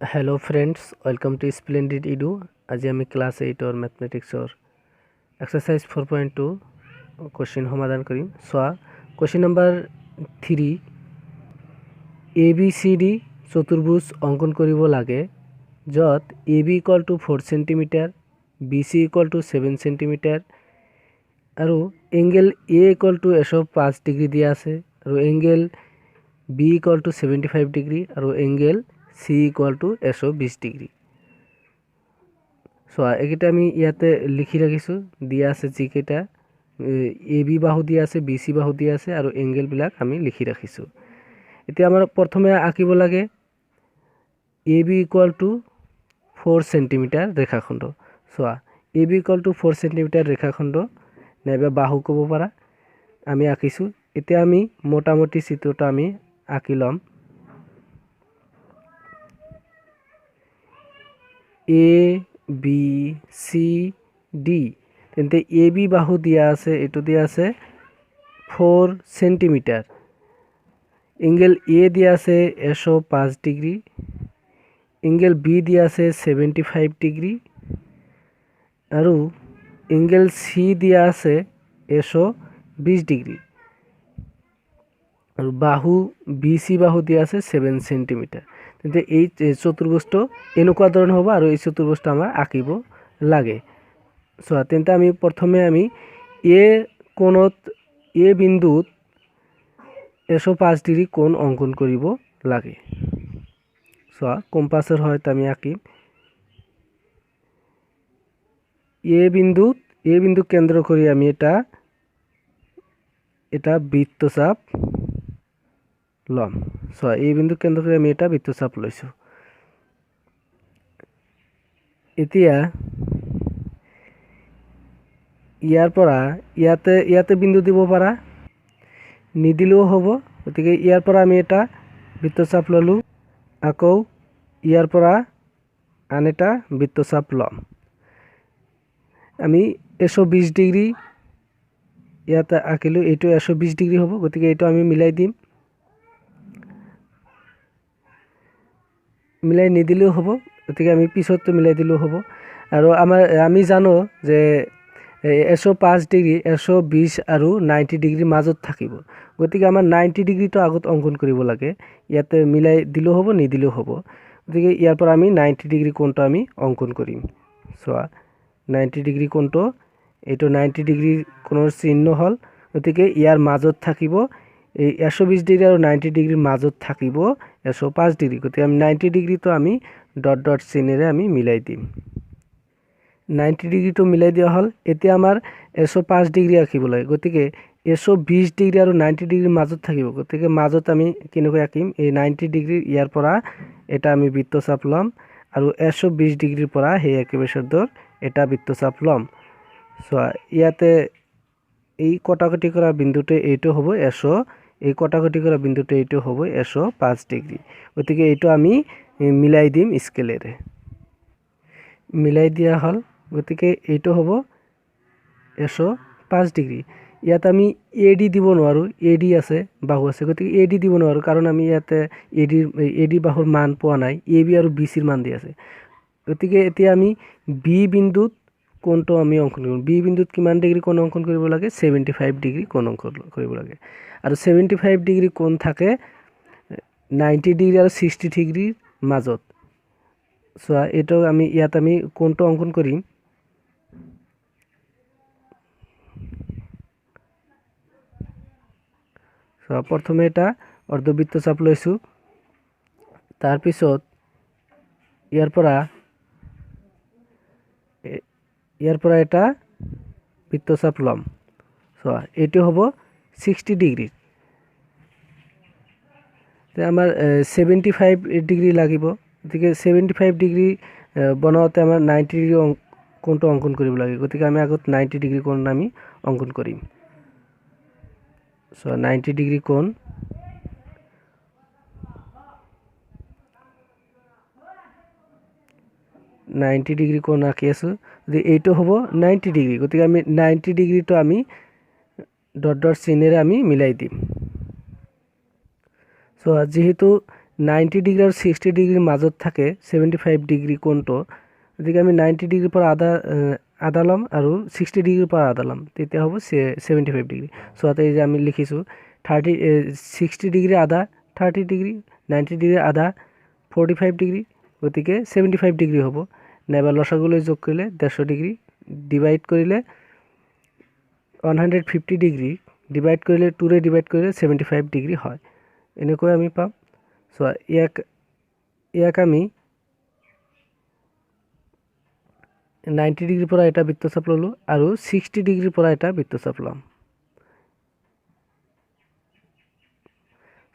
Hello friends welcome to splendid इडू आज आम क्लास 8 और मैथमेटिक्सर एक्सारसाइज 4.2 क्वेश्चन समाधान करिम चुआ question number 3 A B C D चतुर्भुज अंकन करिब लागे जत A B equal to 4 centimetre B C equal to 7 centimetre और angle A equal to 105 degree दिया आछे और angle B equal to 75 degree और angle C equal to 120 degree চোৱা এইকেইটা আমি ইয়াতে লিখি ৰাখিছোঁ দিয়া আছে যিকেইটা এ বি বাহু দিয়া আছে বি চি বাহু দিয়া আছে আৰু এংগেলবিলাক আমি লিখি ৰাখিছোঁ এতিয়া আমাৰ প্ৰথমে আঁকিব লাগে A B equal to 4 centimetre ৰেখাখণ্ড চোৱা A B equal to 4 centimetre ৰেখাখণ্ড নাইবা বাহু ক'ব পাৰা আমি আঁকিছোঁ এতিয়া আমি মোটামুটি চিত্ৰটো আমি আঁকি ল'ম ए बी सी डी तेंते ए बी बाहु दिया आछे एटो दिया आछे 4 सेंटीमिटार एंगल ए दिया आछे 105 डिग्री एंगल बी दिया आछे 75 डिग्री और एंगल सी दिया आछे 120 डिग्री और बाहु बी सी बाहु दिया आछे 7 सेंटीमिटार तेंते এই চতুর্ভুজটো এনেকুৱা ধৰণৰ হ'ব আৰু এই চতুৰ্ভুজটো আমাৰ আঁকিব লাগে চোৱা তেন্তে আমি প্ৰথমে আমি এ কোণত এ বিন্দুত 105 ডিগ্ৰী কোণ অঙ্কন কৰিব লাগে চোৱা কম্পাসৰ সহায়ত আমি আঁকিম এ বিন্দু কেন্দ্ৰ কৰি আমি এটা বৃত্তচাপ লম চোৱা এই বিন্দু কেন্দ্ৰ কৰি আমি এটা বৃত্তচাপ লৈছো এতিয়া ইয়াৰ পৰা ইয়াতে বিন্দু দিব পাৰা নিদিলেও হ'ব গতিকে ইয়াৰ পৰা আমি এটা বৃত্তচাপ ললো আকৌ ইয়াৰ পৰা আন এটা বৃত্তচাপ লম আমি 120 ডিগ্ৰী ইয়াতে আঁকিলো এইটো 120 ডিগ্ৰী হ'ব গতিকে এইটো আমি মিলাই দিম মিলাই নিদিলেও হ'ব গতিকে আমি পিছতো মিলাই দিলেও হ'ব আৰু আমি জানো যে 105 ডিগ্ৰী 120 আৰু 90 ডিগ্ৰী মাজত থাকিব গতিকে আমাৰ 90 ডিগ্ৰীটো আগত অঙ্কন কৰিব লাগে ইয়াতে মিলাই দিলেও হ'ব নিদিলেও হ'ব গতিকে ইয়াৰ পৰা আমি 90 ডিগ্ৰী কোণটো আমি অঙ্কন কৰিম চোৱা 90 ডিগ্ৰী কোণটো এইটো 90 ডিগ্ৰী কোণৰ চিহ্ন হল গতিকে ইয়াৰ মাজত থাকিব এই 120 ডিগ্ৰী আৰু 90 ডিগ্ৰীৰ মাজত থাকিব 105 ডিগ্ৰী গতিকে আমি 90 ডিগ্ৰীটো আমি ডট ডট চিহ্নেৰে আমি মিলাই দিম 90 ডিগ্ৰীটো মিলাই দিয়া হল এতিয়া আমাৰ 105 ডিগ্ৰী আঁকিব লাগে গতিকে 120 ডিগ্ৰী আৰু 90 ডিগ্ৰীৰ মাজত থাকিব গতিকে মাজত আমি কেনেকৈ আঁকিম এই 90 ডিগ্ৰী ইয়াৰ পৰা এটা আমি বৃত্তচাপ লম আৰু 120 ডিগ্ৰীৰ পৰা সেই একেবাৰে সদৰ এটা বৃত্তচাপ লম চোৱা ইয়াতে এই কটাকটি কৰা বিন্দুতে এইটো হ'ব 100 এই কটাকটি কৰা বিন্দুতে এইটো হ'ব 105 ডিগ্ৰী গতিকে এইটো আমি মিলাই দিম স্কেলেৰে মিলাই দিয়া হল গতিকে এইটো হ'ব 105 ডিগ্ৰী ইয়াত আমি এডি দিব নোৱাৰো এডি আছে বাহু আছে গতিকে এডি দিব নোৱাৰো কাৰণ আমি ইয়াতে এডি বাহুৰ মান পোৱা নাই এবি আৰু বিসিৰ মান দি আছে গতিকে এতিয়া আমি বি বিন্দুত কোণটো আমি অঙ্কন কৰিম বি বিন্দুত কিমান ডিগ্ৰী কোণ অঙ্কন কৰিব লাগে 75 ডিগ্ৰী কোণ অঙ্কন কৰিব লাগে আৰু 75 ডিগ্ৰী কোণ থাকে 90 ডিগ্ৰী আৰু 60 ডিগ্ৰীৰ মাজত চোৱা এটো আমি ইয়াত আমি কোণটো অঙ্কন কৰিম চোৱা প্ৰথমে এটা অৰ্ধবৃত্তচাপ লৈছো তাৰ পিছত ইয়াৰ পৰা এটা বৃত্তচাপ লম চোৱা এইটো হ'ব 60 ডিগ্ৰী তে আমাৰ 75 ডিগ্ৰী লাগিব গতিকে 75 ডিগ্ৰী বনাওতে আমাৰ 90 ডিগ্ৰী কোণটো অঙ্কন কৰিব লাগে গতিকে আমি আগত 90 ডিগ্ৰী কোণ আমি অঙ্কন কৰিম সো 90 ডিগ্ৰী কোণ আঁকি আছো যদি এইটো হ'ব 90 ডিগ্ৰী গতিকে আমি 90 ডিগ্ৰীটো আমি ডট ডট চিহ্নেৰে আমি মিলাই দিম সো যেহেতু 90 ডিগ্ৰী আৰু 60 ডিগ্ৰীৰ মাজত থাকে 75 ডিগ্ৰী কোণটো, গতিকে আমি 90 ডিগ্ৰীৰ পৰা আধা ল'ম আৰু 60 ডিগ্ৰীৰ পৰা আধা ল'ম, তেতিয়া হ'ব 75 ডিগ্ৰী। চ' ইয়াতে এই যে আমি লিখিছোঁ 60 ডিগ্ৰী আধা 30 ডিগ্ৰী, 90 ডিগ্ৰী আধা 45 ডিগ্ৰী, গতিকে 75 ডিগ্ৰী হ'ব। নাইবা লসাগুলৈ যোগ কৰিলে 150 ডিগ্ৰী ডিভাইড কৰিলে 150 ডিগ্ৰী ডিভাইড কৰিলে 2ৰে ডিভাইড কৰিলে 75 ডিগ্ৰী হয়, এনেকৈ আমি পাম। চ' ইয়াক আমি 90 ডিগ্ৰীৰ পৰা এটা বৃত্তচাপ ল'লোঁ আৰু 60 ডিগ্ৰীৰ পৰা এটা বৃত্তচাপ ল'ম।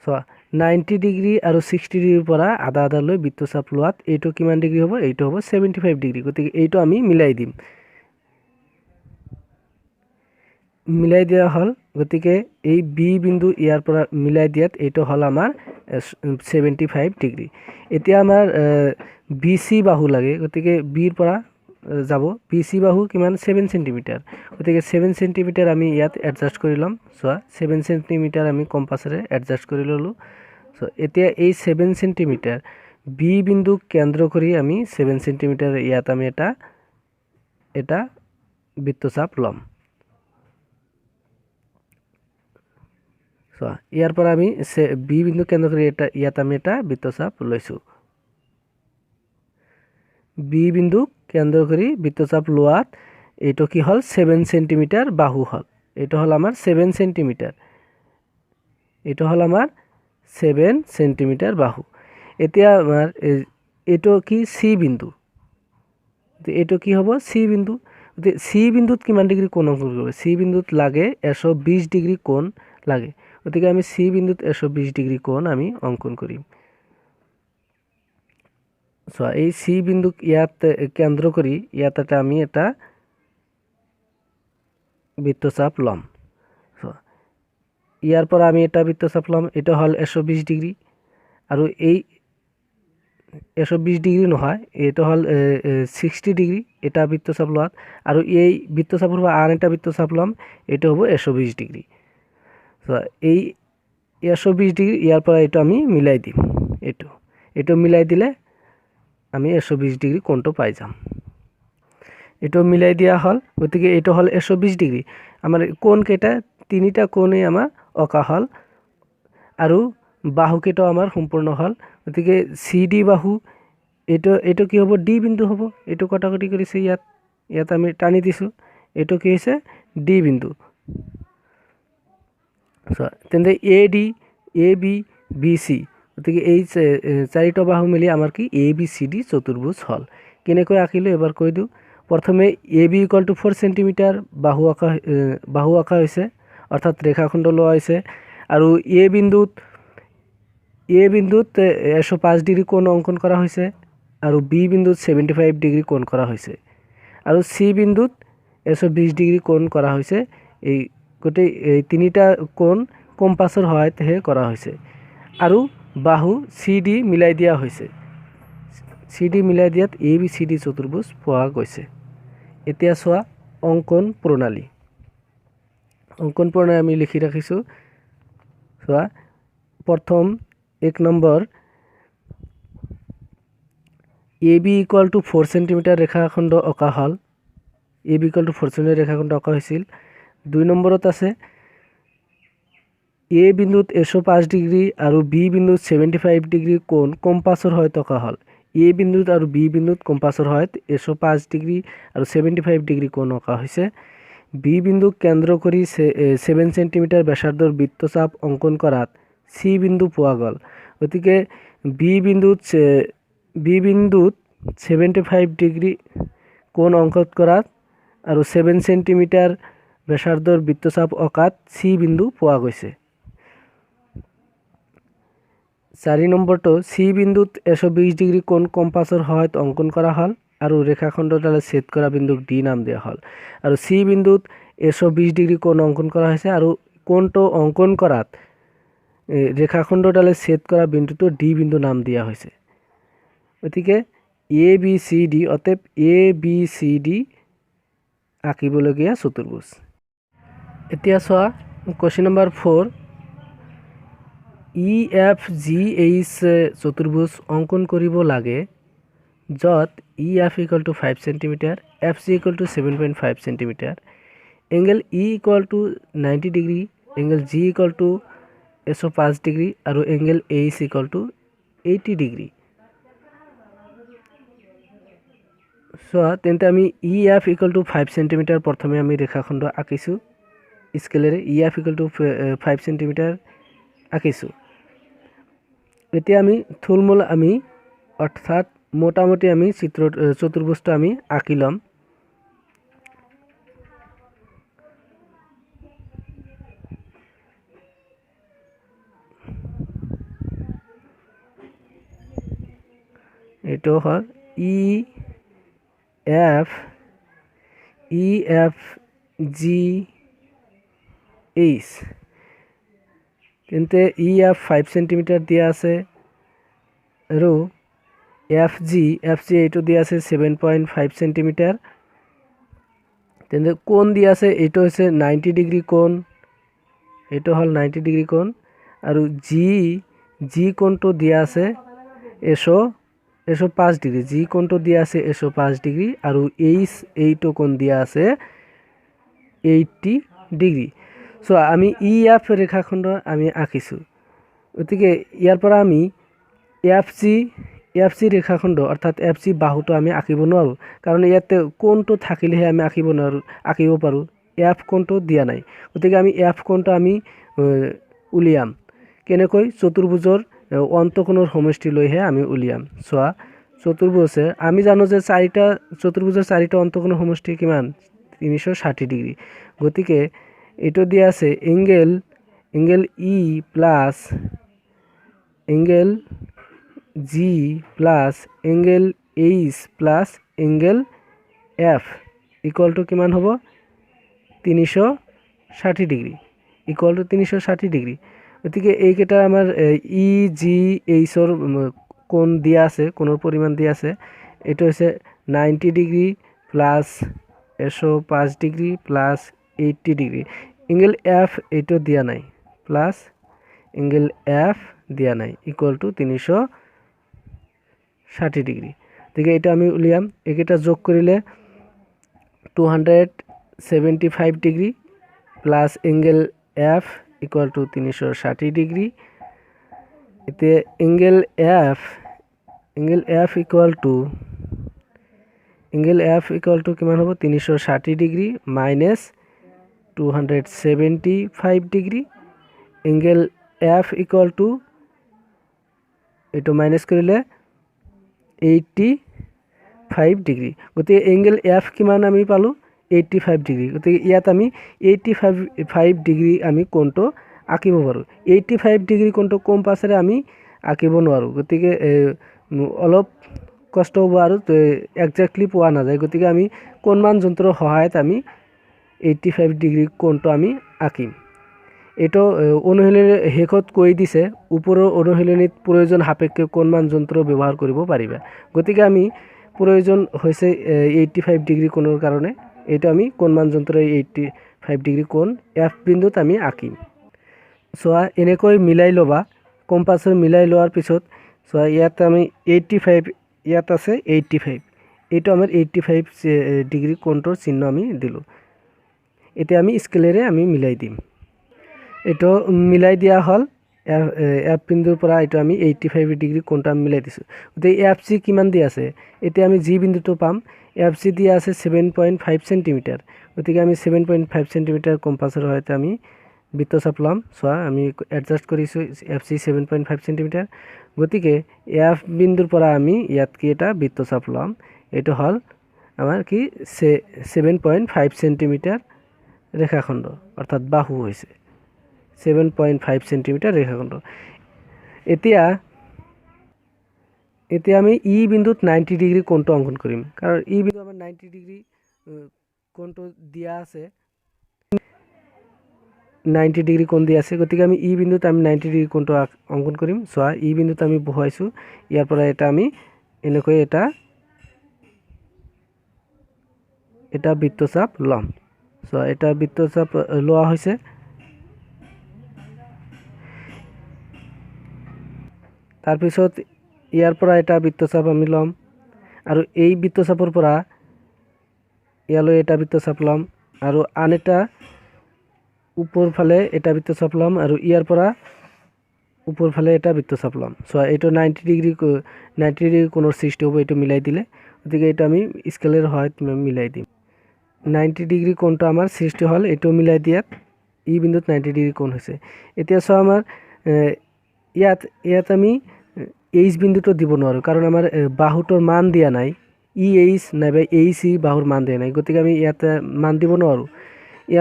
চ' 90 ডিগ্ৰী আৰু 60 ডিগ্ৰীৰ পৰা আধা লৈ বৃত্তচাপ লোৱাত এইটো কিমান ডিগ্ৰী হ'ব? এইটো হ'ব 75 ডিগ্ৰী। গতিকে এইটো আমি মিলাই দিম, মিলাই দিয়া হ'ল। গতিকে এই বি বিন্দু ইয়াৰ পৰা মিলাই দিয়াত এইটো হ'ল আমাৰ 75 ডিগ্ৰী। এতিয়া আমাৰ বি চি বাহু লাগে, গতিকে বিৰ পৰা যাব বি চি বাহু কিমান? 7 চেণ্টিমিটাৰ। গতিকে 7 চেণ্টিমিটাৰ আমি ইয়াত এডজাষ্ট কৰি ল'ম। চোৱা 7 চেণ্টিমিটাৰ আমি কম্পাছেৰে এডজাষ্ট কৰি ল'লোঁ। চ' এতিয়া এই 7 চেণ্টিমিটাৰ বি বিন্দুক কেন্দ্ৰ কৰি আমি 7 চেণ্টিমিটাৰ ইয়াত আমি এটা বৃত্তচাপ ল'ম। চোৱা ইয়াৰ পৰা আমি বি বিন্দু কেন্দ্ৰ কৰি ইয়াত আমি এটা বৃত্তচাপ লৈছোঁ। বি বিন্দুক কেন্দ্ৰ কৰি বৃত্তচাপ লোৱাত এইটো কি হ'ল? 7 চেণ্টিমিটাৰ বাহু হ'ল। এইটো হ'ল আমাৰ 7 চেণ্টিমিটাৰ, এইটো হ'ল আমাৰ 7 চেণ্টিমিটাৰ বাহু। এতিয়া আমাৰ এইটো কি? চি বিন্দু। এইটো কি হ'ব? চি বিন্দু। চি বিন্দুত কিমান ডিগ্ৰী কোণ অংকন কৰিব? চি বিন্দুত লাগে 120 ডিগ্ৰী কোণ লাগে, গতিকে আমি চি বিন্দুত 120 ডিগ্ৰী কোণ আমি অংকন কৰিম। চোৱা এই চি বিন্দুক ইয়াত কেন্দ্ৰ কৰি ইয়াত আমি এটা বৃত্তচাপ ল'ম। ইয়াৰ পৰা আমি এটা বৃত্তচাপ ল'ম, এটা হ'ল 120 ডিগ্ৰী আৰু এই 120 ডিগ্ৰী নহয়, এইটো হ'ল 60 ডিগ্ৰী এটা বৃত্তচাপ লোৱাত, আৰু এই বৃত্তচাপৰ পৰা আন এটা বৃত্তচাপ ল'ম, এইটো হ'ব 120 ডিগ্ৰী। এই 120 ডিগ্ৰী ইয়াৰ পৰা এইটো আমি মিলাই দিম, এইটো মিলাই দিলে আমি 120 ডিগ্ৰী কোণটো পাই যাম। এইটো মিলাই দিয়া হ'ল, গতিকে এইটো হ'ল 120 ডিগ্ৰী। আমাৰ কোণ কেইটা? তিনিটা কোণেই আমাৰ অঁকা হ'ল আৰু বাহুকেইটাও আমাৰ সম্পূৰ্ণ হ'ল। গতিকে চি ডি বাহু এইটো কি হ'ব? ডি বিন্দু হ'ব। এইটো কটাকটি কৰিছে ইয়াত আমি টানি দিছোঁ, এইটো কি হৈছে? ডি বিন্দু। তেন্তে A D, A B, B C, গতিকে এই চাৰিটা বাহু মিলি আমাৰ কি? এ বি চি ডি চতুৰ্ভুজ হ'ল। কেনেকৈ আঁকিলোঁ এবাৰ কৈ দিওঁ। প্ৰথমে A B equal to 4 centimetre বাহু আঁকা হৈছে, অৰ্থাৎ ৰেখাখণ্ড লোৱা হৈছে, আৰু এ বিন্দুত 105 ডিগ্ৰী কোণ অংকন কৰা হৈছে, আৰু বি বিন্দুত 75 ডিগ্ৰী কোণ কৰা হৈছে, আৰু চি বিন্দুত 120 ডিগ্ৰী কোণ কৰা হৈছে। এই গোটেই তিনিটা কোণ কম্পাছৰ সহায়তহে কৰা হৈছে, আৰু বাহু চি ডি মিলাই দিয়া হৈছে। চি ডি মিলাই দিয়াত এ বি চি ডি চতুৰ্ভুজ পোৱা গৈছে। এতিয়া চোৱা অংকন প্ৰণালী আমি লিখি ৰাখিছোঁ। চোৱা প্ৰথম 1 number A B equal to 4 centimetre ৰেখাখণ্ড অঁকা হ'ল, A B equal to 4 centimetre ৰেখাখণ্ড অঁকা হৈছিল। 2 নম্বৰত আছে এ বিন্দুত 105 ডিগ্ৰী আৰু বি বিন্দুত 75 ডিগ্ৰী কোণ কম্পাছৰ সহায়ত অঁকা হ'ল। এ বিন্দুত আৰু বি বিন্দুত কম্পাছৰ সহায়ত 105 ডিগ্ৰী আৰু 75 ডিগ্ৰী কোণ অঁকা হৈছে। বি বিন্দুক কেন্দ্ৰ কৰি 7 চেণ্টিমিটাৰ ব্যাসাৰ্ধৰ বৃত্তচাপ অংকন কৰাত চি বিন্দু পোৱা গ'ল। গতিকে বি বিন্দুত 75 ডিগ্ৰী কোণ অংকন কৰাত আৰু 7 চেণ্টিমিটাৰ ব্যাসাৰ্ধৰ বৃত্তচাপ অঁকাত চি বিন্দু পোৱা গৈছে। 4 নম্বৰটো চি বিন্দুত 120 ডিগ্ৰী কোণ কম্পাছৰ সহায়ত অংকন কৰা হ'ল আৰু ৰেখাখণ্ডডালে ছেদ কৰা বিন্দুক ডি নাম দিয়া হ'ল, আৰু চি বিন্দুত 120 ডিগ্ৰী কোণ অংকন কৰা হৈছে, আৰু কোণটো অংকন কৰাত ৰেখাখণ্ডডালে ছেদ কৰা বিন্দুটো ডি বিন্দু নাম দিয়া হৈছে। গতিকে এ বি চি ডি, অতএব এ বি চি ডি আঁকিবলগীয়া চতুৰ্ভুজ। এতিয়া চোৱা question number 4, E F G H চতুৰ্ভুজ অংকন কৰিব লাগে য'ত E F equal to 5 centimetre F G equal to 7.5 centimetre angle E equal to 90 degree angle G equal to 105 degree আৰু angle H equal to 80 degree চোৱা তেন্তে আমি E F equal to 5 centimetre প্ৰথমে আমি ৰেখাখণ্ড আঁকিছোঁ স্কেলেৰে ই এফ ইকুৱেল টু 5 সেন্টিমিটাৰ আঁকিছোঁ এতিয়া আমি থুলমূল আমি অৰ্থাৎ মোটামুটি আমি চতুৰ্ভুজটো আমি আঁকি ল'ম এইটো হ'ল ই এফ জি এইচ তেন্তে ই এফ 5 সেন্টিমিটাৰ দিয়া আছে আৰু এফ জি এইটো দিয়া আছে 7.5 সেন্টিমিটাৰ তেন্তে কোণ দিয়া আছে এইটো হৈছে 90 ডিগ্ৰী কোণ এইটো হ'ল 90 ডিগ্ৰী কোণ আৰু জি কোণটো দিয়া আছে 105 ডিগ্ৰী জি কোণটো দিয়া আছে 105 ডিগ্ৰী আৰু এইটো কোণ দিয়া আছে 80 ডিগ্ৰী সো আমি ই এফ ৰেখাখণ্ড আমি আঁকিছোঁ গতিকে ইয়াৰ পৰা আমি এফ জি ৰেখাখণ্ড অৰ্থাৎ এফ জি বাহুটো আমি আঁকিব নোৱাৰোঁ কাৰণ ইয়াতে কোণটো থাকিলেহে আমি আঁকিব পাৰোঁ এফ কোণটো দিয়া নাই গতিকে আমি এফ কোণটো আমি উলিয়াম কেনেকৈ চতুৰ্ভুজৰ অন্তঃকোণৰ সমষ্টি লৈহে আমি উলিয়াম চোৱা চতুৰ্ভুজে আমি জানো যে চতুৰ্ভুজৰ চাৰিটা অন্তঃকোণৰ সমষ্টি কিমান 360 ডিগ্ৰী গতিকে এইটো দিয়া আছে angle E plus angle G plus angle H plus angle F equal to কিমান হ'ব 360 ডিগ্ৰী ইকুয়াল টু 360 ডিগ্ৰী গতিকে এইকেইটা আমাৰ ই জি এইচৰ কোণ দিয়া আছে কোণৰ পৰিমাণ দিয়া আছে এইটো হৈছে 90 degree plus 105 degree plus 80 degree angle F এইটো দিয়া নাই প্লাস এংগেল এফ দিয়া নাই ইকুয়াল টু 360 ডিগ্ৰী গতিকে এটা আমি উলিয়াম এইকেইটা যোগ কৰিলে 275 degree plus angle F equal to 360 degree এতে এংগেল এফ ইকুয়াল টু কিমান হ'ব 360 degree minus 275 degree angle F equal to এটো মাইনাস কৰিলে 85 ডিগ্ৰী গতিকে এংগেল এফ কিমান আমি পালো 85 ডিগ্ৰী গতিকে ইয়াত আমি 85 ডিগ্ৰী আমি কোণটো আঁকিব পাৰোঁ 85 ডিগ্ৰী কোণটো কম্পাছেৰে আমি আঁকিব নোৱাৰোঁ গতিকে অলপ কষ্ট হ'ব আৰু একজাক্টলি পোৱা নাযায় গতিকে আমি কোণমান যন্ত্ৰৰ সহায়ত আমি 85 ডিগ্ৰী কোণটো আমি আঁকিম এটো অনুশীলনী শেষত কৈ দিছে ওপৰৰ অনুশীলনীত প্ৰয়োজন সাপেক্ষে কোণমান যন্ত্ৰ ব্যৱহাৰ কৰিব পাৰিবা গতিকে আমি প্ৰয়োজন হৈছে 85 ডিগ্ৰী কোণৰ কাৰণে এটা আমি কোণমান যন্ত্ৰ 85 ডিগ্ৰী কোণ এফ বিন্দুত আমি আঁকিম সোয়া এনেকৈ মিলাই লবা কম্পাছৰ মিলাই লোৱাৰ পিছত সোয়া ইয়াত আমি 85 ইয়াত আছে 85 এইটো আমাৰ 85 ডিগ্ৰী কোণৰ চিহ্ন আমি দিলো এতিয়া আমি স্কেলেৰে আমি মিলাই দিম এটো মিলাই দিয়া হল এফ বিন্দুৰ পৰা এটা আমি 85 ডিগ্ৰী কোণটা মিলাই দিছো গতিকে এফ সি কিমান দি আছে এতিয়া আমি জি বিন্দুটো পাম এফ সি দিয়া আছে 7.5 সেন্টিমিটাৰ গতিকে আমি 7.5 সেন্টিমিটাৰ কম্পাছৰ সহায়ত আমি বৃত্তচাপ লম সোয়া আমি এডজাস্ট কৰিছো এফ সি 7.5 সেন্টিমিটাৰ গতিকে এফ বিন্দুৰ পৰা আমি ইয়াত কি এটা বৃত্তচাপ লম এটো হল আমাৰ কি 7.5 সেন্টিমিটাৰ ৰেখাখণ্ড অৰ্থাৎ বাহু হৈছে 7.5 সেন্টিমিটাৰ ৰেখাখণ্ড এতিয়া আমি ই বিন্দুত 90 ডিগ্ৰী কোণটো অঙ্কন কৰিম কাৰণ ই বিন্দু আমাৰ 90 ডিগ্ৰী কোণটো দিয়া আছে 90 ডিগ্ৰী কোণ দিয়া আছে গতিকে আমি ই বিন্দুত আমি 90 ডিগ্ৰী কোণটো অঙ্কন কৰিম সোয়া ই বিন্দুত আমি বহাইছো ইয়াৰ পৰা এটা আমি এনেকৈ এটা বৃত্তচাপ লম সোয়া এটা বৃত্তচাপ লোৱা হৈছে তাৰপিছত ইয়াৰ পৰা এটা বৃত্তচাপ আমি ল'ম আৰু এই বৃত্তচাপৰ পৰা ইয়ালৈ এটা বৃত্তচাপ ল'ম আৰু আন এটা ওপৰ ফালে এটা বৃত্তচাপ ল'ম আৰু ইয়াৰ পৰা ওপৰ ফালে এটা বৃত্তচাপ ল'ম। চোৱা এইটো 90 ডিগ্ৰী কোণৰ সৃষ্টি হ'ব, এইটো মিলাই দিলে। গতিকে এইটো আমি স্কেলেৰ সহায়ত মিলাই দিম। 90 ডিগ্ৰী কোণটো আমাৰ সৃষ্টি হ'ল, এইটো মিলাই দিয়াত ই বিন্দুত 90 ডিগ্ৰী কোণ হৈছে। এতিয়া চোৱা আমাৰ ইয়াত আমি এইচ বিন্দুটো দিব নোৱাৰোঁ, কাৰণ আমাৰ বাহুটোৰ মান দিয়া নাই। ই এইচ নাইবা এইচ ই বাহুৰ মান দিয়া নাই, গতিকে আমি ইয়াতে মান দিব নোৱাৰোঁ।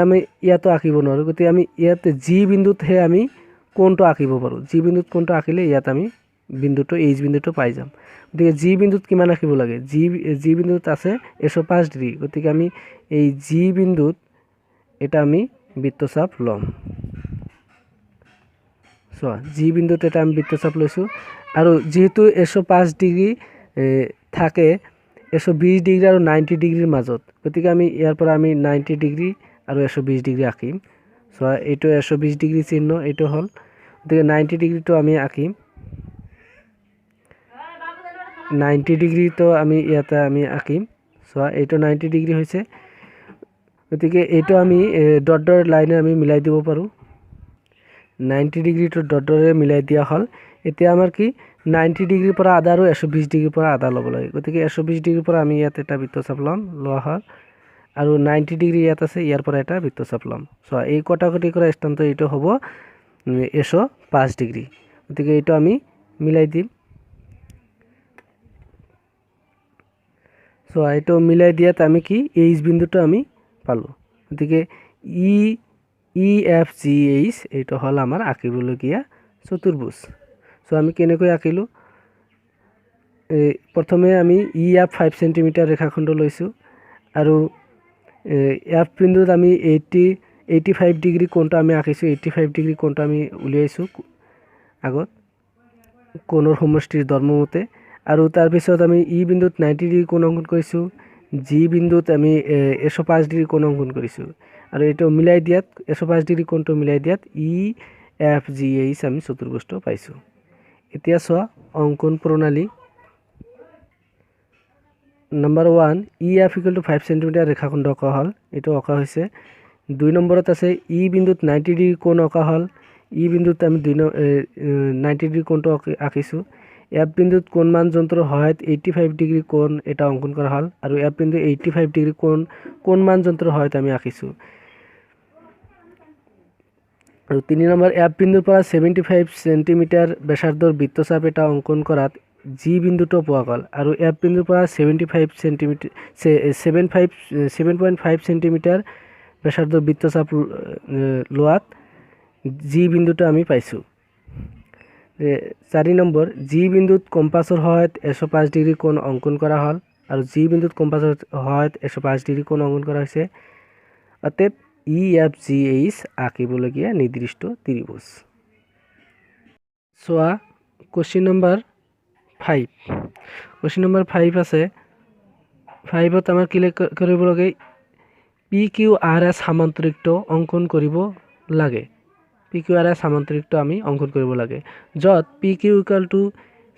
আমি ইয়াতো আঁকিব নোৱাৰোঁ, গতিকে আমি ইয়াতে জি বিন্দুতহে আমি কোণটো আঁকিব পাৰোঁ। জি বিন্দুত কোণটো আঁকিলে ইয়াত আমি বিন্দুটো এইচ বিন্দুটো পাই যাম। গতিকে জি বিন্দুত কিমান আঁকিব লাগে? জি বিন্দুত আছে 105 ডিগ্ৰী। গতিকে আমি এই জি বিন্দুত এটা আমি বৃত্তচাপ ল'ম। চোৱা জি বিন্দুত এটা আমি বৃত্তচাপ লৈছোঁ আৰু যিহেতু 105 ডিগ্ৰী থাকে 120 ডিগ্ৰী আৰু 90 ডিগ্ৰীৰ মাজত, গতিকে আমি ইয়াৰ পৰা আমি 90 ডিগ্ৰী আৰু 120 ডিগ্ৰী আঁকিম। চোৱা এইটো 120 ডিগ্ৰী চিহ্ন, এইটো হ'ল, গতিকে 90 ডিগ্ৰীটো আমি আঁকিম। 90 ডিগ্ৰীটো আমি ইয়াতে আমি আঁকিম। চোৱা এইটো 90 ডিগ্ৰী হৈছে, গতিকে এইটো আমি ডট ডট লাইনে আমি মিলাই দিব পাৰোঁ। 90 ডিগ্ৰীটো ডট ডটে মিলাই দিয়া হ'ল। এতিয়া আমাৰ কি 90 ডিগ্ৰীৰ পৰা আধা আৰু 120 ডিগ্ৰীৰ পৰা আধা ল'ব লাগে। গতিকে 120 ডিগ্ৰীৰ পৰা আমি ইয়াত এটা বৃত্তচাপ লোৱা হ'ল আৰু 90 ডিগ্ৰী ইয়াত আছে, ইয়াৰ পৰা এটা বৃত্তচাপ ল'ম। চোৱা এই কটাকটি কৰা স্থানটো এইটো হ'ব 105 ডিগ্ৰী। গতিকে এইটো আমি মিলাই দিম। চোৱা এইটো মিলাই দিয়াত আমি কি এইচ বিন্দুটো আমি পালোঁ। গতিকে ই এফ জি এইচ এইটো হ'ল আমাৰ আঁকিবলগীয়া চতুৰ্ভুজ। চ' আমি কেনেকৈ আঁকিলোঁ? প্ৰথমে আমি ই এফ 5 চেণ্টিমিটাৰ ৰেখাখণ্ড লৈছোঁ আৰু এফ বিন্দুত আমি 85 ডিগ্ৰী কোণটো আমি আঁকিছোঁ। 85 ডিগ্ৰী কোণটো আমি উলিয়াইছোঁ আগত কোণৰ সমষ্টিৰ ধৰ্মমতে, আৰু তাৰপিছত আমি ই বিন্দুত 90 ডিগ্ৰী কোণ অংকন কৰিছোঁ। জি বিন্দুত আমি 105 ডিগ্ৰী কোণ অংকন কৰিছোঁ আৰু এইটো মিলাই দিয়াত 105 ডিগ্ৰী কোণটো মিলাই দিয়াত ই এফ জি এইচ আমি চতুৰ্ভুজটো পাইছোঁ। এতিয়া চোৱা অংকন প্ৰণালী number 1 E F equal to 5 centimetre ৰেখাখণ্ড অঁকা হ'ল, এইটো অঁকা হৈছে। 2 নম্বৰত আছে ই বিন্দুত 90 ডিগ্ৰী কোণ অঁকা হ'ল। ই বিন্দুত আমি 90 ডিগ্ৰী কোণটো আঁকিছোঁ। এফ বিন্দুত কোণমান যন্ত্ৰৰ সহায়ত 85 ডিগ্ৰী কোণ এটা অংকন কৰা হ'ল আৰু এফ বিন্দু 85 ডিগ্ৰী কোণমান যন্ত্ৰৰ সহায়ত আমি আঁকিছোঁ। আৰু 3 নম্বৰ এফ বিন্দুৰ পৰা 75 চেণ্টিমিটাৰ ব্যাসাৰ্ধৰ বৃত্তচাপ এটা অংকন কৰাত জি বিন্দুটো পোৱা গ'ল আৰু এফ বিন্দুৰ পৰা 7.5 চেণ্টিমিটাৰ ব্যাসাৰ্ধৰ বৃত্তচাপ লোৱাত জি বিন্দুটো আমি পাইছোঁ। 4 নম্বৰ জি বিন্দুত কম্পাছৰ সহায়ত 105 ডিগ্ৰী কোণ অংকন কৰা হ'ল আৰু জি বিন্দুত কম্পাছৰ সহায়ত 105 ডিগ্ৰী কোণ অংকন কৰা হৈছে। অতএব ই এফ জি এইচ আঁকিবলগীয়া নিৰ্দিষ্ট ত্ৰিভুজ। চোৱা কুৱেশ্যন নম্বৰ 5। কুৱেশ্যন নম্বৰ 5 আছে। 5ত আমাৰ কি কৰিব লাগে? পি কিউ আৰ এছ সামান্তৰিকটো অংকন কৰিব লাগে। পি কিউ আৰ এছ সামান্তৰিকটো আমি অংকন কৰিব লাগে, য'ত P Q equal to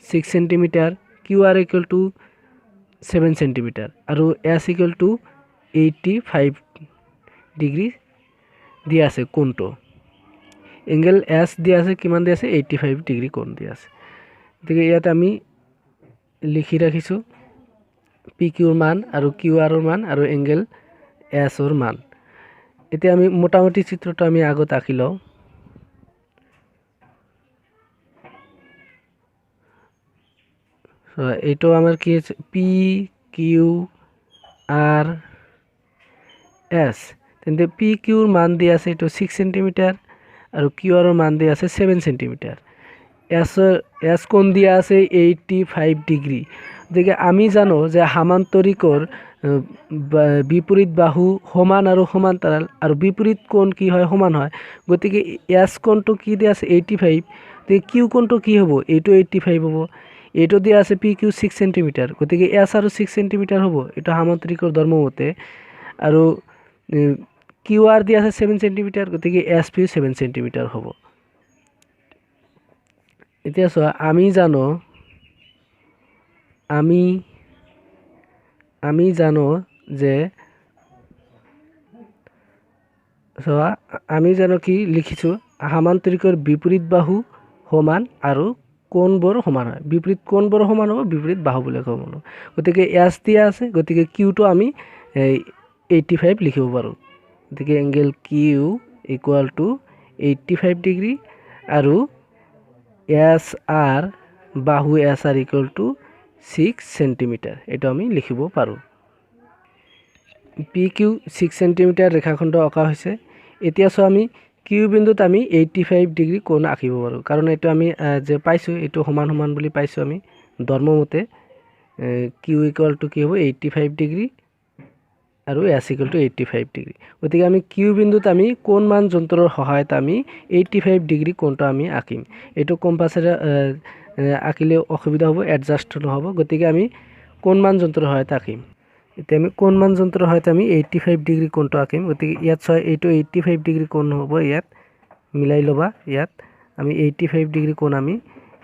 6 centimetre, Q R equal to 7 centimetre আৰু এছ ইকুৱেল টু 85 ডিগ্ৰী দিয়া আছে কোণটো। এংগেল এছ দিয়া আছে, কিমান দিয়া আছে? 85 ডিগ্ৰী কোণ দিয়া আছে। গতিকে ইয়াত আমি লিখি ৰাখিছোঁ পি কিউৰ মান আৰু কিউ আৰৰ মান আৰু এংগেল এছৰ মান। এতিয়া আমি মোটামুটি চিত্ৰটো আমি আগত আঁকি লওঁ। এইটো আমাৰ কি আছে? P Q R S. তেন্তে পি কিউৰ মান দিয়া আছে এইটো 6 চেণ্টিমিটাৰ আৰু কিউ আৰৰ মান দিয়া আছে 7 চেণ্টিমিটাৰ। এছ কোণ দিয়া আছে 85 ডিগ্ৰী। গতিকে আমি জানো যে সামান্তৰিকৰ বিপৰীত বাহু সমান আৰু সমান্তৰাল আৰু বিপৰীত কোণ কি হয়? সমান হয়। গতিকে এছ কোণটো কি দিয়া আছে? 85। গতিকে কিউ কোণটো কি হ'ব? এইটো 85 হ'ব। এইটো দিয়া আছে পি কিউ 6 চেণ্টিমিটাৰ, গতিকে এছ আৰু 6 চেণ্টিমিটাৰ হ'ব, এইটো সামান্তৰিকৰ ধৰ্মমতে। আৰু কিউ আৰ দিয়া আছে 7 চেণ্টিমিটাৰ, গতিকে এছ পিও 7 চেণ্টিমিটাৰ হ'ব। এতিয়া চোৱা আমি জানো যে চোৱা আমি জানো কি লিখিছোঁ সামান্তৰিকৰ বিপৰীত বাহু সমান আৰু কোণবোৰ সমান হয় বিপৰীত কোণবোৰ সমান হ'ব বিপৰীত বাহুবিলাক সমান হ'ব গতিকে এছ দিয়া আছে গতিকে কিউটো আমি 85 লিখিব পাৰোঁ গতিকে angle Q equal to 85 degree আৰু এছ আৰ বাহু S R equal to 6 centimetre এইটো আমি লিখিব পাৰোঁ পি কিউ 6 সেন্টিমিটাৰ ৰেখাখণ্ড অঁকা হৈছে এতিয়া চোৱা আমি কিউ বিন্দুত আমি 85 ডিগ্ৰী কোণ আঁকিব পাৰোঁ কাৰণ এইটো আমি যে পাইছোঁ এইটো সমান সমান বুলি পাইছোঁ আমি ধৰ্মমতে কিউ ইকুৱেল টু কি হ'ব 85 ডিগ্ৰী আৰু এছ ইকুৱেল টু 85 ডিগ্ৰী গতিকে আমি কিউ বিন্দুত আমি কোণমান যন্ত্ৰৰ সহায়ত আমি 85 ডিগ্ৰী কোণটো আমি আঁকিম এইটো কম্পাছেৰে আঁকিলে অসুবিধা হ'ব এডজাষ্ট নহ'ব গতিকে আমি কোণমান যন্ত্ৰৰ সহায়ত আঁকিম এতিয়া আমি কোণমান যন্ত্ৰৰ সহায়ত আমি 85 ডিগ্ৰী কোণটো আঁকিম গতিকে ইয়াত ছয় এইটো 85 ডিগ্ৰী কোণ হ'ব ইয়াত মিলাই ল'বা ইয়াত আমি 85 ডিগ্ৰী কোণ আমি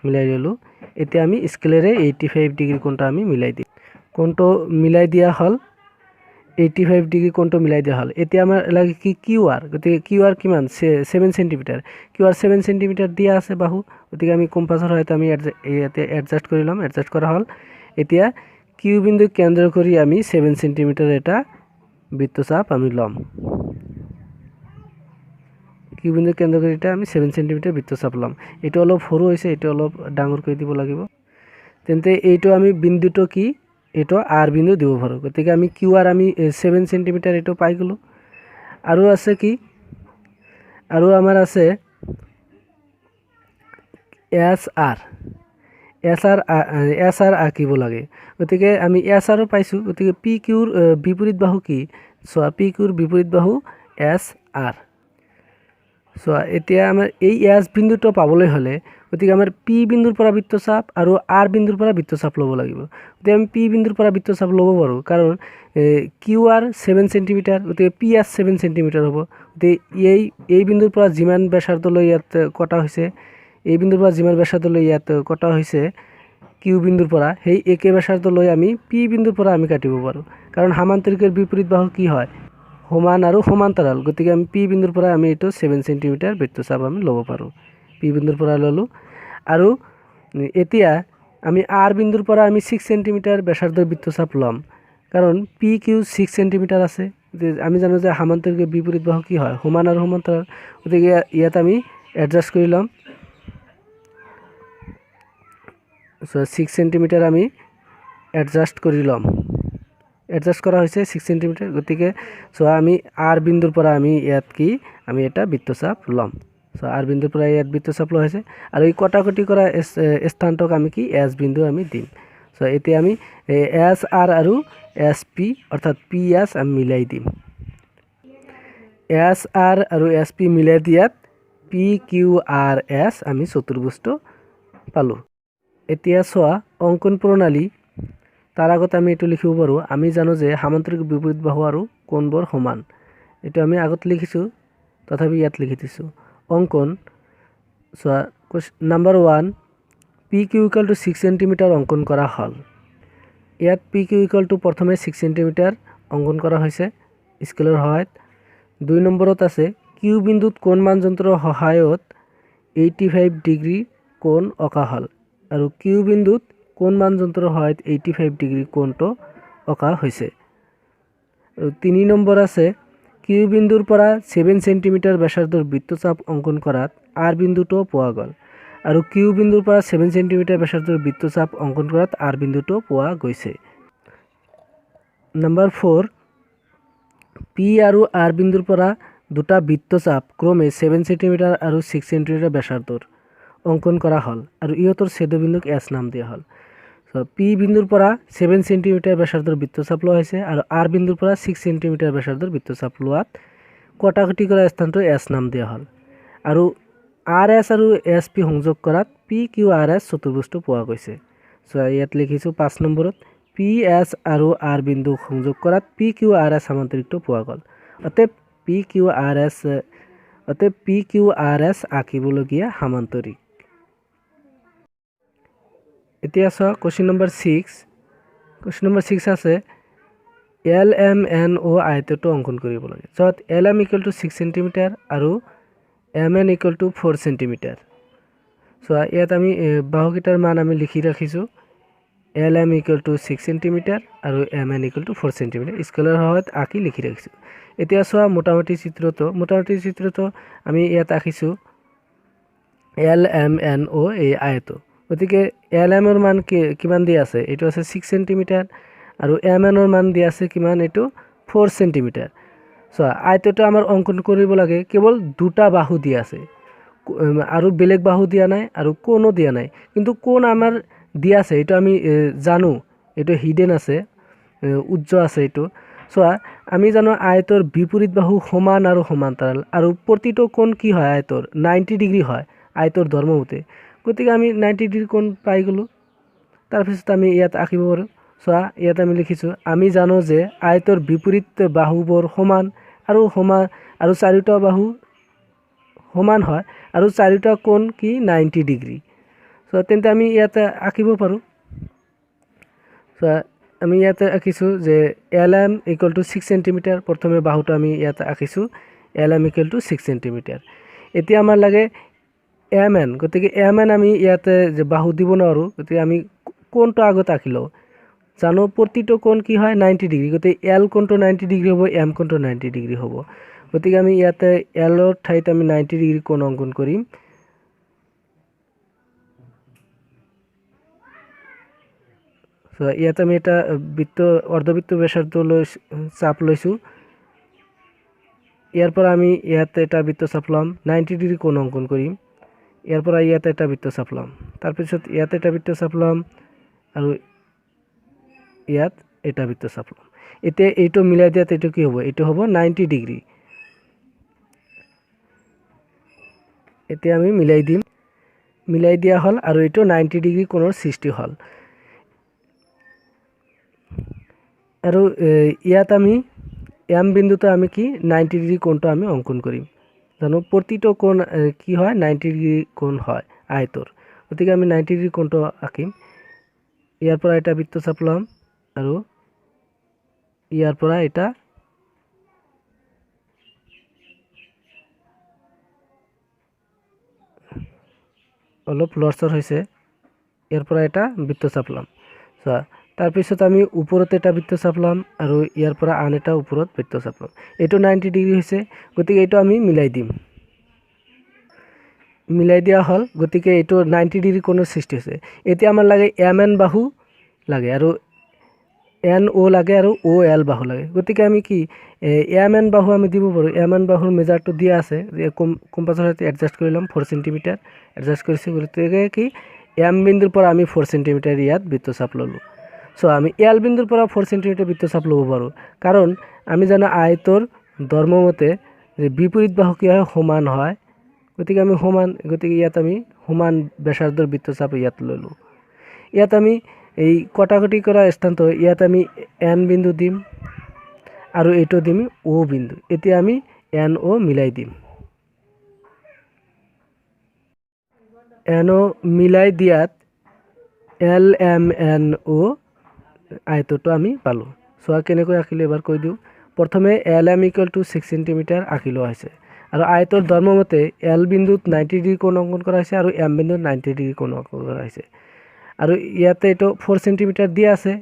মিলাই ল'লোঁ এতিয়া আমি স্কেলেৰে 85 ডিগ্ৰী কোণটো আমি মিলাই দিম কোণটো মিলাই দিয়া হ'ল 85 ডিগ্ৰী কোণটো মিলাই দিয়া হ'ল এতিয়া আমাৰ লাগে কি কিউ আৰ গতিকে কিউ আৰ কিমান 7 সেন্টিমিটাৰ কিউ আৰ 7 সেন্টিমিটাৰ দিয়া আছে বাহু গতিকে আমি কম্পাছৰ সহায়ত আমি ইয়াতে এডজাষ্ট কৰি ল'ম এডজাষ্ট কৰা হ'ল এতিয়া কিউ বিন্দু কেন্দ্ৰ কৰি আমি 7 সেন্টিমিটাৰ এটা বৃত্তচাপ আমি ল'ম কিউ বিন্দু কেন্দ্ৰ কৰি এটা আমি 7 সেন্টিমিটাৰ বৃত্তচাপ ল'ম এইটো অলপ সৰু হৈছে এইটো অলপ ডাঙৰ কৰি দিব লাগিব তেন্তে এইটো আমি বিন্দুটো কি এইটো আৰ বিন্দু দিব পাৰোঁ গতিকে আমি কিউ আৰ আমি 7 সেন্টিমিটাৰ এইটো পাই গ'লোঁ আৰু আছে কি আৰু আমাৰ আছে এছ আৰ আঁকিব লাগে গতিকে আমি এছ আৰো পাইছোঁ গতিকে পি কিউৰ বিপৰীত বাহু কি চোৱা পি কিউৰ বিপৰীত বাহু এছ আৰ চোৱা এতিয়া আমাৰ এই এছ বিন্দুটো পাবলৈ হ'লে গতিকে আমাৰ পি বিন্দুৰ পৰা বৃত্তচাপ আৰু আৰ বিন্দুৰ পৰা বৃত্তচাপ ল'ব লাগিব গতিকে আমি পি বিন্দুৰ পৰা বৃত্তচাপ ল'ব পাৰোঁ কাৰণ কিউ আৰ 7 সেন্টিমিটাৰ গতিকে পি এছ 7 সেন্টিমিটাৰ হ'ব গতিকে এই বিন্দুৰ পৰা যিমান ব্যাসাৰ্ধলৈ ইয়াত কটা হৈছে এই বিন্দুৰ পৰা যিমান ব্যাসাৰ্ধলৈ ইয়াত কটা হৈছে কিউ বিন্দুৰ পৰা সেই একে ব্যাসাৰ্ধলৈ আমি পি বিন্দুৰ পৰা আমি কাটিব পাৰোঁ কাৰণ সামান্তৰিকৰ বিপৰীত বাহু কি হয় সমান আৰু সমান্তৰাল গতিকে আমি পি বিন্দুৰ পৰা আমি এইটো 7 সেন্টিমিটাৰ বৃত্তচাপ আমি ল'ব পাৰোঁ পি বিন্দুৰ পৰা ল'লোঁ আৰু এতিয়া আমি আৰ বিন্দুৰ পৰা আমি 6 সেন্টিমিটাৰ ব্যাসাৰ্ধৰ বৃত্তচাপ ল'ম কাৰণ পি কিউ 6 সেন্টিমিটাৰ আছে আমি জানো যে সামান্তৰিকৰ বিপৰীত বাহু কি হয় সমান আৰু সমান্তৰাল গতিকে ইয়াত আমি এডজাষ্ট কৰি ল'ম 6 সেন্টিমিটাৰ আমি এডজাষ্ট কৰি ল'ম এডজাষ্ট কৰা হৈছে 6 সেন্টিমিটাৰ গতিকে চোৱা আমি আৰ বিন্দুৰ পৰা আমি ইয়াত কি আমি এটা বৃত্তচাপ ল'ম চোৱা আৰ বিন্দুৰ পৰা ইয়াত বৃত্তচাপ লোৱা হৈছে আৰু এই কটাকটি কৰা স্থানটোক আমি কি এছ বিন্দু আমি দিম চোৱা এতিয়া আমি এছ আৰ আৰু এছ পি অৰ্থাৎ পি এছ আমি মিলাই দিম এছ আৰ আৰু এছ পি মিলাই দিয়াত পি কিউ আৰ এছ আমি চতুৰ্ভুজটো পালোঁ এতিয়া চোৱা অংকন প্ৰণালী তাৰ আগত আমি এইটো লিখিব পাৰোঁ আমি জানো যে সামান্তৰিক বিপৰীত বাহু আৰু কোণবোৰ সমান এইটো আমি আগত লিখিছোঁ তথাপি ইয়াত লিখি দিছোঁ অংকন চোৱা number 1 P Q equal to 6 centimetre অংকন কৰা হ'ল ইয়াত পি কিউ ইকুৱেল টু প্ৰথমে 6 সেন্টিমিটাৰ অংকন কৰা হৈছে স্কেলৰ সহায়ত 2 নম্বৰত আছে কিউ বিন্দুত কোণমান যন্ত্ৰৰ সহায়ত 85 ডিগ্ৰী কোণ অঁকা হ'ল আৰু কিউ বিন্দুত কোণমান যন্ত্ৰৰ সহায়ত 85 ডিগ্ৰী কোণটো অঁকা হৈছে আৰু 3 নম্বৰ আছে কিউ বিন্দুৰ পৰা 7 সেন্টিমিটাৰ ব্যাসাৰ্ধৰ বৃত্তচাপ অংকন কৰাত আৰ বিন্দুটো পোৱা গ'ল আৰু কিউ বিন্দুৰ পৰা 7 সেন্টিমিটাৰ ব্যাসাৰ্ধৰ বৃত্তচাপ অংকন কৰাত আৰ বিন্দুটো পোৱা গৈছে নম্বৰ 4 পি আৰু আৰ বিন্দুৰ পৰা দুটা বৃত্তচাপ ক্ৰমে 7 সেন্টিমিটাৰ আৰু 6 সেন্টিমিটাৰ ব্যাসাৰ্ধৰ অংকন কৰা হ'ল আৰু ইহঁতৰ ছেদবিন্দুক এছ নাম দিয়া হ'ল পি বিন্দুৰ পৰা 7 সেন্টিমিটাৰ ব্যাসাৰ্ধৰ বৃত্তচাপ লোৱা হৈছে আৰু আৰ বিন্দুৰ পৰা 6 সেন্টিমিটাৰ ব্যাসাৰ্ধৰ বৃত্তচাপ লোৱাত কটাকটি কৰা স্থানটো এছ নাম দিয়া হ'ল আৰু আৰ এছ আৰু এছ পি সংযোগ কৰাত পি কিউ আৰ এছ চতুৰ্ভুজটো পোৱা গৈছে ইয়াত লিখিছোঁ 5 নম্বৰত পি এছ আৰু আৰ বিন্দু সংযোগ কৰাত পি কিউ আৰ এছ সামান্তৰিকটো পোৱা গ'ল অতএব পি কিউ আৰ এছ আঁকিবলগীয়া সামান্তৰিক এতিয়া চোৱা কুৱেশ্যন নম্বৰ 6 কুৱেশ্যন নম্বৰ 6 আছে LMNO আয়তটো অঙ্কন কৰিব লাগে য'ত LM = 6 cm আৰু MN = 4 cm চোৱা ইয়াত আমি বাহুকেইটাৰ মান আমি লিখি ৰাখিছোঁ LM = 6 cm আৰু MN = 4 cm স্কেলৰ সহায়ত আঁকি লিখি ৰাখিছোঁ এতিয়া চোৱা মোটামুটি চিত্ৰটো আমি ইয়াত আঁকিছোঁ LMNO এই আয়ত গতিকে LM এৰ মান কিমান দিয়া আছে এটো আছে 6 cm আৰু MN এৰ মান দিয়া আছে কিমান এটো 4 cm সো আয়তটো আমাৰ অঙ্কন কৰিব লাগে কেৱল দুটা বাহু দিয়া আছে আৰু বেলেগ বাহু দিয়া নাই আৰু কোণো দিয়া নাই কিন্তু কোণ আমাৰ দিয়া আছে এটো আমি জানো এটো হিডেন আছে উজ্জ আছে এটো সো আমি জানো আয়তৰ বিপৰীত বাহু সমান আৰু সমান্তৰাল আৰু প্ৰতিটো কোণ কি হয় আয়তৰ 90 ডিগ্ৰী হয় আয়তৰ ধৰ্মমতে গতিকে আমি 90 ডিগ্ৰী কোণ পাই গলো তাৰ পিছত আমি ইয়াত আঁকিব পাৰো সোয়া ইয়াত আমি লিখিছো আমি জানো যে আয়তৰ বিপৰীত বাহুবোৰ সমান আৰু চাৰিটা বাহু সমান হয় আৰু চাৰিটা কোণ কি 90 ডিগ্ৰী সো তেন্তে আমি ইয়াত আঁকিব পাৰো সোয়া আমি ইয়াত আঁকিছো যে LM = 6 cm প্ৰথমে বাহুটো আমি ইয়াত আঁকিছো LM = 6 cm এতিয়া আমাৰ লাগে MN গতিকে MN আমি ইয়াতে যে বাহু দিব নোৱাৰো গতিকে আমি কোণটো আগত আঁকিলো জানো প্ৰতিটো কোণ কি হয় 90 ডিগ্ৰী গতিকে L কোণটো 90 ডিগ্ৰী হ'ব M কোণটো 90 ডিগ্ৰী হ'ব গতিকে আমি ইয়াতে L ৰ ঠাইত আমি 90 ডিগ্ৰী কোণ অঙ্কন কৰিম সো ইয়াতে আমি এটা অৰ্ধবৃত্ত ব্যাসাৰ্ধ চাপ লৈছো ইয়াৰ পৰা আমি ইয়াতে এটা বৃত্ত চাপ লম 90 ডিগ্ৰী কোণ অঙ্কন কৰিম ইয়াৰ পৰা ইয়াতে এটা বৃত্ত চাপ লম তাৰ পিছত ইয়াতে এটা বৃত্ত চাপ লম আৰু ইয়াত এটা বৃত্ত চাপ লম এতিয়া এইটো মিলাই দিয়াত এইটো কি হ'ব এইটো হ'ব 90 ডিগ্ৰী এতিয়া আমি মিলাই দিয়া হল আৰু এইটো 90 ডিগ্ৰী কোণৰ সৃষ্টি হল আৰু ইয়াত আমি M বিন্দুতে আমি কি 90 ডিগ্ৰী কোণটো আমি অঙ্কন কৰিম জানো প্ৰতিটো কোণ কি হয় 90 ডিগ্ৰী কোণ হয় আয়তৰ গতিকে আমি 90 ডিগ্ৰী কোণটো আঁকিম ইয়াৰ পৰা এটা বৃত্ত চাপ লম আৰু ইয়াৰ পৰা এটা অলপ লৰচৰ হৈছে ইয়াৰ পৰা এটা বৃত্ত চাপ লম সো তাৰ পিছত আমি ওপৰত এটা বৃত্ত চাপ লম আৰু ইয়াৰ পৰা আন এটা ওপৰত বৃত্ত চাপ লম এটো 90 ডিগ্ৰী হৈছে গতিকে এটো আমি মিলাই দিয়া হল গতিকে এটো 90 ডিগ্ৰী কোণৰ সৃষ্টি হৈছে এতিয়া আমাৰ লাগে MN বাহু লাগে আৰু NO লাগে আৰু OL বাহু লাগে গতিকে আমি কি MN বাহু আমি দিব পাৰো MN বাহুৰ মেজাৰটো দিয়া আছে কম্পাছৰ সৈতে এডজাস্ট কৰি লম 4 cm এডজাস্ট কৰিছো গতিকে কি M বিন্দুৰ পৰা আমি 4 cm ইয়াত বৃত্ত চাপ ললো সো আমি L বিন্দুৰ পৰা 4 cm বৃত্ত চাপ লব পাৰো কাৰণ আমি জানো আয়তৰ ধৰ্মমতে যে বিপৰীত বাহু কি হয় সমান হয় গতিকে আমি গতিকে ইয়াত আমি সমান ব্যাসাৰ্ধৰ বৃত্ত চাপ ইয়াত ললো ইয়াত আমি এই কটাকটি কৰা স্থানটো ইয়াত আমি N বিন্দু দিম আৰু এটো দিম O বিন্দু এতিয়া আমি NO মিলাই দিম NO মিলাই দিয়াত LMNO আয়তটো আমি পালো সোয়া কেনেকৈ আঁকিলো এবাৰ কৈ দিও প্ৰথমে LM = 6 cm আঁকিলো আছে আৰু আয়তৰ ধৰ্মমতে L বিন্দুত 90 ডিগ্ৰী কোণ অঙ্কন কৰা হৈছে আৰু M বিন্দুত 90 ডিগ্ৰী কোণ অঙ্কন কৰা হৈছে আৰু ইয়াতে এটো 4 cm দিয়া আছে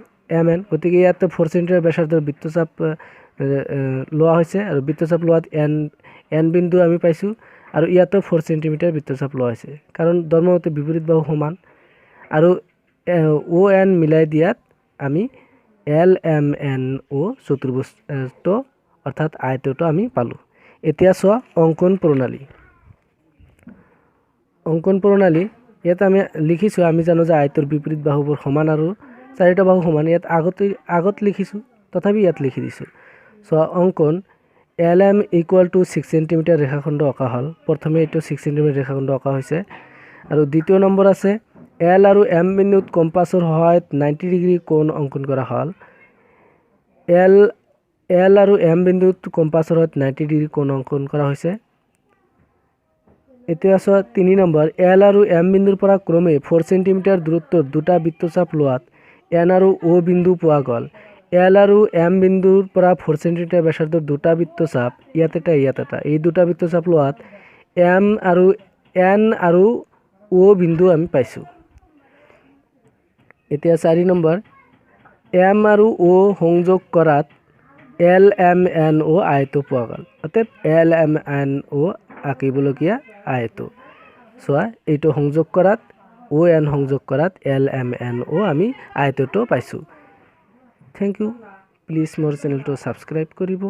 MN গতিকে ইয়াতে 4 cm ব্যাসাৰ্ধৰ বৃত্তচাপ লোৱা হৈছে আৰু বৃত্তচাপ লোৱাত N বিন্দু আমি পাইছো আৰু ইয়াতে 4 cm বৃত্তচাপ লোৱা হৈছে কাৰণ ধৰ্মমতে বিপৰীত বাহু সমান আৰু ON মিলাই দিয়াত আমি LMNO চতুৰ্ভুজ অৰ্থাৎ আয়তটো আমি পালো এতিয়া চোৱা অঙ্কন প্ৰণালী ইয়াত আমি লিখিছো আমি জানো যে আয়তৰ বিপৰীত বাহুবোৰ সমান আৰু চাৰিটা বাহু সমান ইয়াত আগত লিখিছো তথাপি ইয়াত লিখি দিছো চোৱা অঙ্কন LM = 6 cm ৰেখাখণ্ড অঁকা হল প্ৰথমে এটো 6 cm ৰেখাখণ্ড অঁকা হৈছে আৰু দ্বিতীয় নম্বৰ আছে L আৰু M বিন্দুত কম্পাছৰ সহায়ত 90 ডিগ্ৰী কোণ অঙ্কন কৰা হল L আৰু M বিন্দুত কম্পাছৰ সহায়ত 90 ডিগ্ৰী কোণ অঙ্কন কৰা হৈছে এতিয়া চোৱা 3 নম্বৰ এল আৰু এম বিন্দুৰ পৰা ক্ৰমে 4 সেন্টিমিটাৰ দূৰত্বত দুটা বৃত্তচাপ লোৱাত এন আৰু অ বিন্দু পোৱা গ'ল। এল আৰু এম বিন্দুৰ পৰা 4 সেন্টিমিটাৰ ব্যাসাৰ্ধৰ দুটা বৃত্তচাপ ইয়াত এটা এই দুটা বৃত্তচাপ লোৱাত এম আৰু এন আৰু অ বিন্দু আমি পাইছোঁ। এতিয়া 4 নম্বৰ এম আৰু অ সংযোগ কৰাত এল এম এন অ আয়ত পোৱা গ'ল। অৰ্থাৎ এল এম এন অ আঁকিবলগীয়া আয়ত। চোৱা এইটো সংযোগ কৰাত অ এন সংযোগ কৰাত এল এম এন অ আমি আয়তটো পাইছোঁ। Thank U. প্লিজ মোৰ চেনেলটো ছাবস্ক্ৰাইব কৰিব।